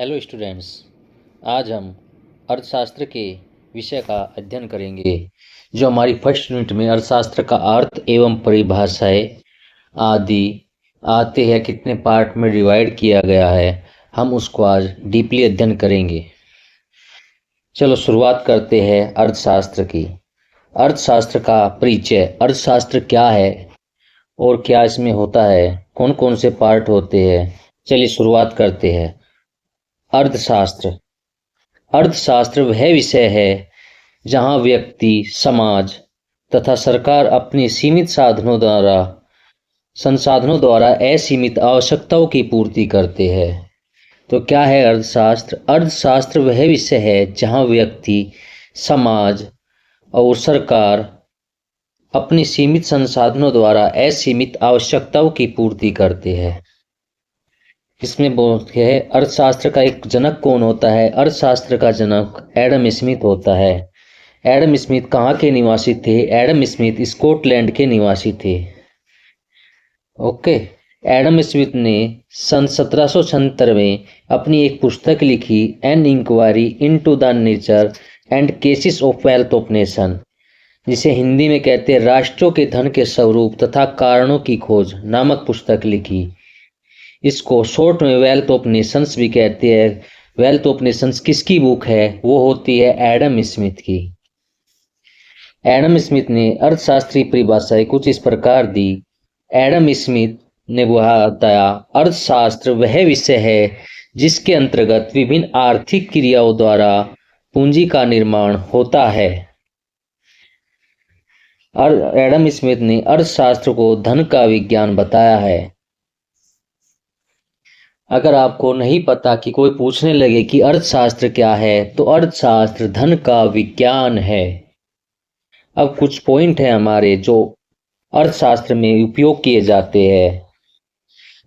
Hello students, आज हम अर्थशास्त्र के विषय का अध्ययन करेंगे। जो हमारी फर्स्ट यूनिट में अर्थशास्त्र का अर्थ एवं परिभाषाएं आदि आते हैं, कितने पार्ट में डिवाइड किया गया है, हम उसको आज डीपली अध्ययन करेंगे। चलो शुरुआत करते हैं अर्थशास्त्र की। अर्थशास्त्र का परिचय। अर्थशास्त्र क्या है और क्या इसमें होता है, कौन कौन से पार्ट होते हैं, चलिए शुरुआत करते हैं। अर्थशास्त्र। अर्थशास्त्र वह विषय है जहाँ व्यक्ति, समाज तथा सरकार अपनी सीमित संसाधनों द्वारा असीमित आवश्यकताओं की पूर्ति करते हैं। तो क्या है अर्थशास्त्र? अर्थशास्त्र वह विषय है जहाँ व्यक्ति, समाज और सरकार अपनी सीमित संसाधनों द्वारा असीमित आवश्यकताओं की पूर्ति करते हैं। इसमें बोलते हैं अर्थशास्त्र का एक जनक कौन होता है? अर्थशास्त्र का जनक एडम स्मिथ होता है। एडम स्मिथ कहाँ के निवासी थे? एडम स्मिथ स्कॉटलैंड के निवासी थे। ओके। एडम स्मिथ ने सन 1776 में अपनी एक पुस्तक लिखी, an inquiry into the nature and causes of wealth of nation, जिसे हिंदी में कहते हैं राष्ट्रों के धन के स्वरूप तथा कारणों की खोज नामक पुस्तक लिखी। इसको शॉर्ट में वेल्थ ऑफ नेशंस भी कहते हैं। वेल्थ ऑफ नेशंस किसकी बुक है? वो होती है एडम स्मिथ की। एडम स्मिथ ने अर्थशास्त्रीय परिभाषाएं कुछ इस प्रकार दी। एडम स्मिथ ने बताया, अर्थशास्त्र वह विषय है जिसके अंतर्गत विभिन्न आर्थिक क्रियाओं द्वारा पूंजी का निर्माण होता है। और एडम स्मिथ ने अर्थशास्त्र को धन का विज्ञान बताया है। अगर आपको नहीं पता कि कोई पूछने लगे कि अर्थशास्त्र क्या है, तो अर्थशास्त्र धन का विज्ञान है। अब कुछ पॉइंट है हमारे जो अर्थशास्त्र में उपयोग किए जाते हैं।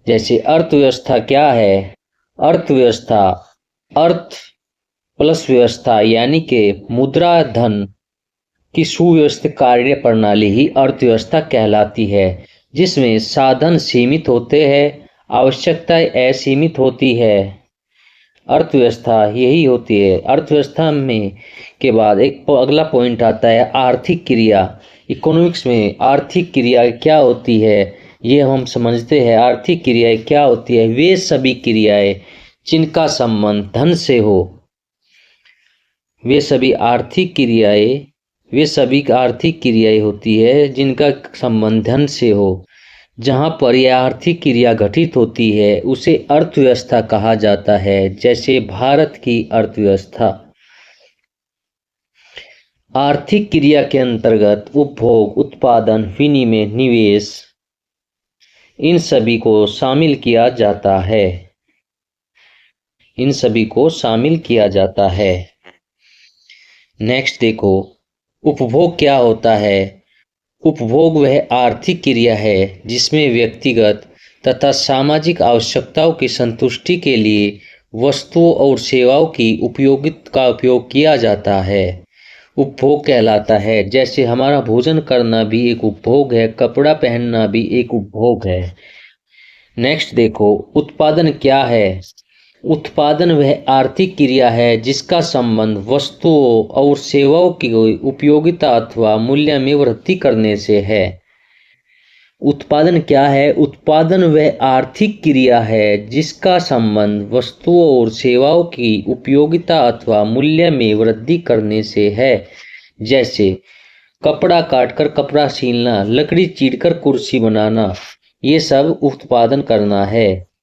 जैसे अर्थव्यवस्था क्या है? अर्थव्यवस्था अर्थ प्लस व्यवस्था यानी कि मुद्रा धन की सुव्यवस्थित कार्य प्रणाली ही अर्थव्यवस्था कहलाती है, जिसमें साधन सीमित होते हैं, आवश्यकताएं असीमित होती है। अर्थव्यवस्था यही होती है। अर्थव्यवस्था में के बाद एक अगला पॉइंट आता है आर्थिक क्रिया। इकोनॉमिक्स में आर्थिक क्रिया क्या होती है ये हम समझते हैं। आर्थिक क्रियाएं क्या होती है? वे सभी क्रियाएं जिनका संबंध धन से हो। वे सभी आर्थिक क्रियाएं होती है जिनका संबंध धन से हो। जहाँ पर यह आर्थिक क्रिया घटित होती है उसे अर्थव्यवस्था कहा जाता है। जैसे भारत की अर्थव्यवस्था। आर्थिक क्रिया के अंतर्गत उपभोग, उत्पादन, विनिमय, निवेश, इन सभी को शामिल किया जाता है। नेक्स्ट देखो, उपभोग क्या होता है? उपभोग वह आर्थिक क्रिया है जिसमें व्यक्तिगत तथा सामाजिक आवश्यकताओं की संतुष्टि के लिए वस्तुओं और सेवाओं की उपयोग किया जाता है। उपभोग कहलाता है। जैसे हमारा भोजन करना भी एक उपभोग है, कपड़ा पहनना भी एक उपभोग है। नेक्स्ट देखो, उत्पादन क्या है? उत्पादन वह आर्थिक क्रिया है जिसका संबंध वस्तुओं और सेवाओं की उपयोगिता अथवा मूल्य में वृद्धि करने से है। उत्पादन क्या है? उत्पादन वह आर्थिक क्रिया है जिसका संबंध वस्तुओं और सेवाओं की उपयोगिता अथवा मूल्य में वृद्धि करने से है। जैसे कपड़ा काटकर कपड़ा सीलना, लकड़ी चीरकर कुर्सी बनाना, ये सब उत्पादन करना है।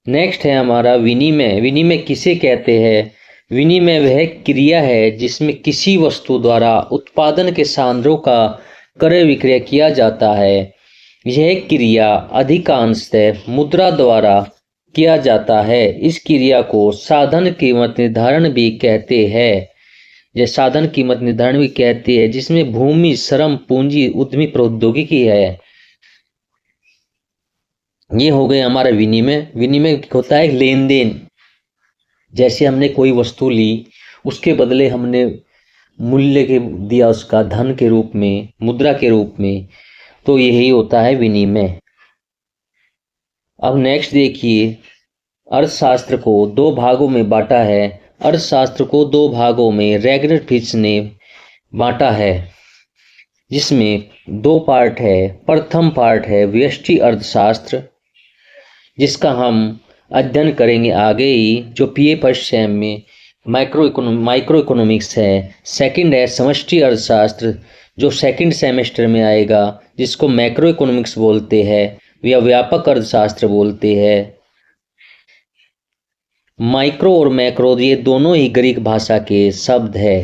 नेक्स्ट है हमारा विनिमय। विनिमय किसे कहते हैं? विनिमय वह क्रिया है जिसमें किसी वस्तु द्वारा उत्पादन के साधनों का क्रय विक्रय किया जाता है। यह क्रिया अधिकांशतः मुद्रा द्वारा किया जाता है। इस क्रिया को साधन कीमत निर्धारण भी कहते हैं। यह साधन कीमत निर्धारण भी कहते हैं जिसमें भूमि, श्रम, पूंजी, उद्यमी प्रौद्योगिकी है। ये हो गए हमारा विनिमय। विनिमय होता है लेन देन। जैसे हमने कोई वस्तु ली, उसके बदले हमने मूल्य के दिया, उसका धन के रूप में, मुद्रा के रूप में, तो यही होता है विनिमय। अब नेक्स्ट देखिए, अर्थशास्त्र को दो भागों में बांटा है। अर्थशास्त्र को दो भागों में रैगनर फिच ने बांटा है, जिसमें दो पार्ट है। प्रथम पार्ट है व्यष्टि अर्थशास्त्र, जिसका हम अध्ययन करेंगे आगे ही, जो पीए फर्स्ट सेम में माइक्रो इकोनॉमिक्स है। सेकंड है समष्टि अर्थशास्त्र, जो सेकंड सेमेस्टर में आएगा, जिसको मैक्रो इकोनॉमिक्स बोलते हैं या व्यापक अर्थशास्त्र बोलते हैं। माइक्रो और मैक्रो ये दोनों ही ग्रीक भाषा के शब्द है।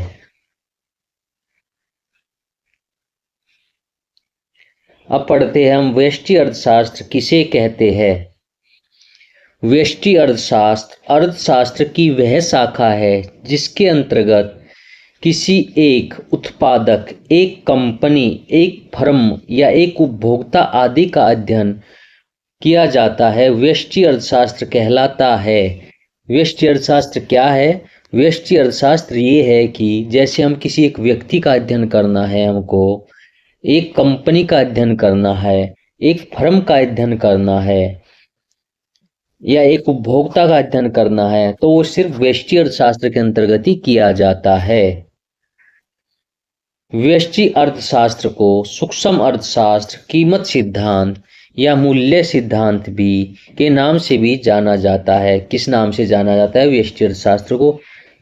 अब पढ़ते हैं हम व्यष्टि अर्थशास्त्र किसे कहते हैं। व्यष्टि अर्थशास्त्र अर्थशास्त्र की वह शाखा है जिसके अंतर्गत किसी एक उत्पादक, एक कंपनी, एक फर्म या एक उपभोक्ता आदि का अध्ययन किया जाता है, व्यष्टि अर्थशास्त्र कहलाता है। व्यष्टि अर्थशास्त्र क्या है? व्यष्टि अर्थशास्त्र ये है कि जैसे हम किसी एक व्यक्ति का अध्ययन करना है, हमको एक कंपनी का अध्ययन करना है, एक फर्म का अध्ययन करना है या एक उपभोक्ता का अध्ययन करना है, तो वो सिर्फ व्यष्टि अर्थशास्त्र के अंतर्गत ही किया जाता है। व्यष्टि अर्थशास्त्र को सूक्ष्म अर्थशास्त्र, कीमत सिद्धांत या मूल्य सिद्धांत भी के नाम से भी जाना जाता है। किस नाम से जाना जाता है व्यष्टि अर्थशास्त्र को?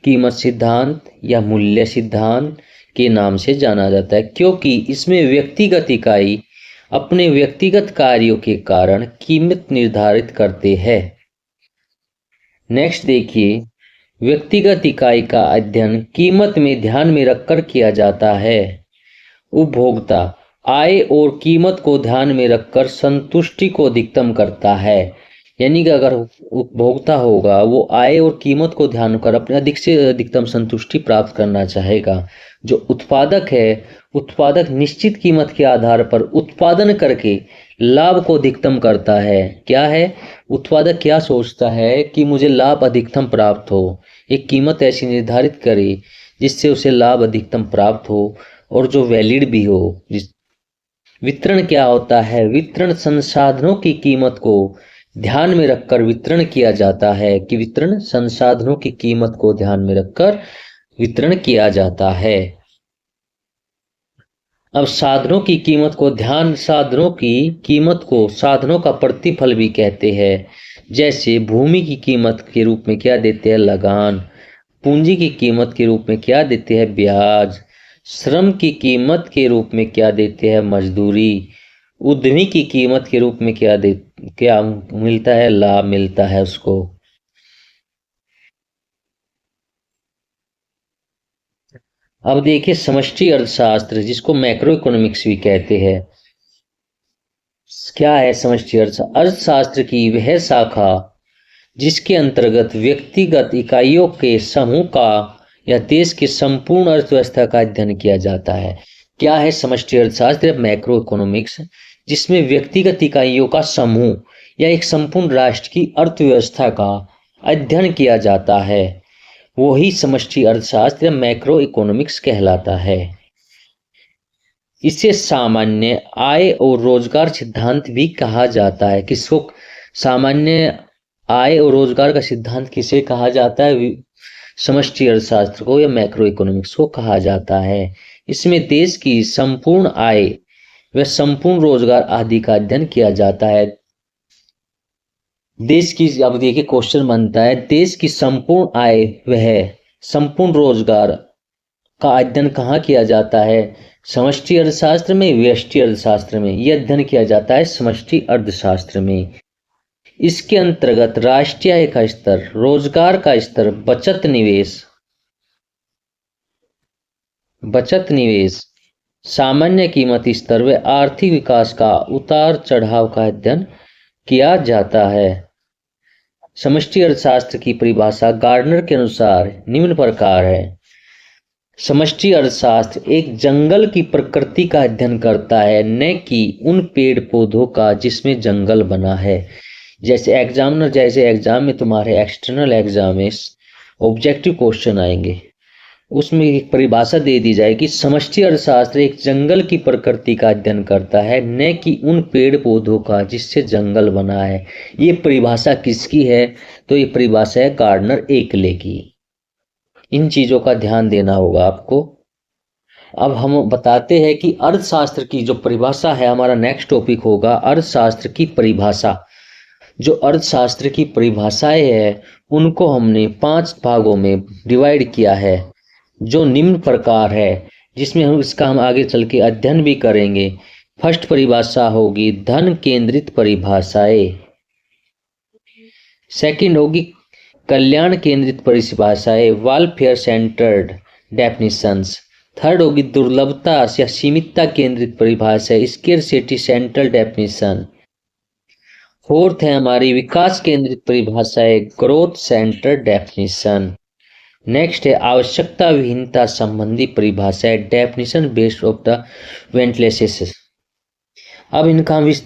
कीमत सिद्धांत या मूल्य सिद्धांत के नाम से जाना जाता है, क्योंकि इसमें व्यक्तिगत इकाई अपने व्यक्तिगत कार्यों के कारण कीमत निर्धारित करते हैं। नेक्स्ट देखिए, व्यक्तिगत इकाई का अध्ययन कीमत में ध्यान में रखकर किया जाता है। उपभोक्ता आय और कीमत को ध्यान में रखकर संतुष्टि को अधिकतम करता है। यानी कि अगर उपभोक्ता होगा वो आय और कीमत को ध्यान कर अपने अधिक से अधिकतम संतुष्टि प्राप्त करना चाहेगा। जो उत्पादक है, उत्पादक निश्चित कीमत के आधार पर उत्पादन करके लाभ को अधिकतम करता है। क्या है? उत्पादक क्या सोचता है कि मुझे लाभ अधिकतम प्राप्त हो, एक कीमत ऐसी निर्धारित करे जिससे उसे लाभ अधिकतम प्राप्त हो और जो वैलिड भी हो। वितरण क्या होता है? वितरण संसाधनों की कीमत को ध्यान में रखकर वितरण किया जाता है कि वितरण संसाधनों की कीमत को ध्यान में रखकर वितरण किया जाता है। अब साधनों की कीमत को साधनों का प्रतिफल भी कहते हैं। जैसे भूमि की कीमत के रूप में क्या देते हैं? लगान। पूंजी की कीमत के रूप में क्या देते हैं? ब्याज। श्रम की कीमत के रूप में क्या देते हैं? मजदूरी। उद्यमी की कीमत के रूप में क्या मिलता है? लाभ मिलता है उसको। अब देखिए समष्टि अर्थशास्त्र, जिसको मैक्रो इकोनॉमिक्स भी कहते हैं। क्या है समष्टि अर्थशास्त्र की वह शाखा जिसके अंतर्गत व्यक्तिगत इकाइयों के समूह का या देश की संपूर्ण अर्थव्यवस्था का अध्ययन किया जाता है। क्या है समष्टि अर्थशास्त्र? मैक्रो इकोनॉमिक्स, जिसमें व्यक्तिगत इकाइयों का समूह या एक संपूर्ण राष्ट्र की अर्थव्यवस्था का अध्ययन किया जाता है, वही समष्टि अर्थशास्त्र मैक्रो इकोनॉमिक्स कहलाता है। इसे सामान्य आय और रोजगार सिद्धांत भी कहा जाता है। किसको सामान्य आय और रोजगार का सिद्धांत किसे कहा जाता है? समष्टि अर्थशास्त्र को या मैक्रो इकोनॉमिक्स को कहा जाता है। इसमें देश की संपूर्ण आय व संपूर्ण रोजगार आदि का अध्ययन किया जाता है। देश की, अब देखिए क्वेश्चन बनता है, देश की संपूर्ण आय वह संपूर्ण रोजगार का अध्ययन कहाँ किया जाता है? समष्टि अर्थशास्त्र में, व्यष्टि अर्थशास्त्र में? यह अध्ययन किया जाता है समष्टि अर्थशास्त्र में। इसके अंतर्गत राष्ट्रीय आय का स्तर, रोजगार का स्तर, बचत निवेश, सामान्य कीमत स्तर व आर्थिक विकास का उतार चढ़ाव का अध्ययन किया जाता है। समष्टि अर्थशास्त्र की परिभाषा गार्डनर के अनुसार निम्न प्रकार है। समष्टि अर्थशास्त्र एक जंगल की प्रकृति का अध्ययन करता है, न कि उन पेड़ पौधों का जिसमें जंगल बना है। जैसे एग्जाम में तुम्हारे एक्सटर्नल एग्जाम में ऑब्जेक्टिव क्वेश्चन आएंगे, उसमें एक परिभाषा दे दी जाए कि समष्टि अर्थशास्त्र एक जंगल की प्रकृति का अध्ययन करता है, न कि उन पेड़ पौधों का जिससे जंगल बना है। ये परिभाषा किसकी है? तो ये परिभाषा है गार्डनर एकले की। इन चीजों का ध्यान देना होगा आपको। अब हम बताते हैं कि अर्थशास्त्र की जो परिभाषा है, हमारा नेक्स्ट टॉपिक होगा अर्थशास्त्र की परिभाषा। जो अर्थशास्त्र की परिभाषाएं है उनको हमने 5 भागों में डिवाइड किया है, जो निम्न प्रकार है, जिसमें हम आगे चल के अध्ययन भी करेंगे। फर्स्ट परिभाषा होगी धन केंद्रित परिभाषाएं। सेकंड होगी कल्याण केंद्रित परिभाषाएं, वेलफेयर सेंटर्ड डेफिनेशंस। थर्ड होगी दुर्लभता या सीमितता केंद्रित परिभाषा, स्केर्सिटी सेंट्रल डेफिनेशन। फोर्थ है हमारी विकास केंद्रित परिभाषा है, ग्रोथ सेंटर डेफिनेशन। नेक्स्ट है आवश्यकता विहीनता संबंधी परिभाषा है, डेफिनेशन बेस्ड ऑफ द वेंटलेसेस। अब इनका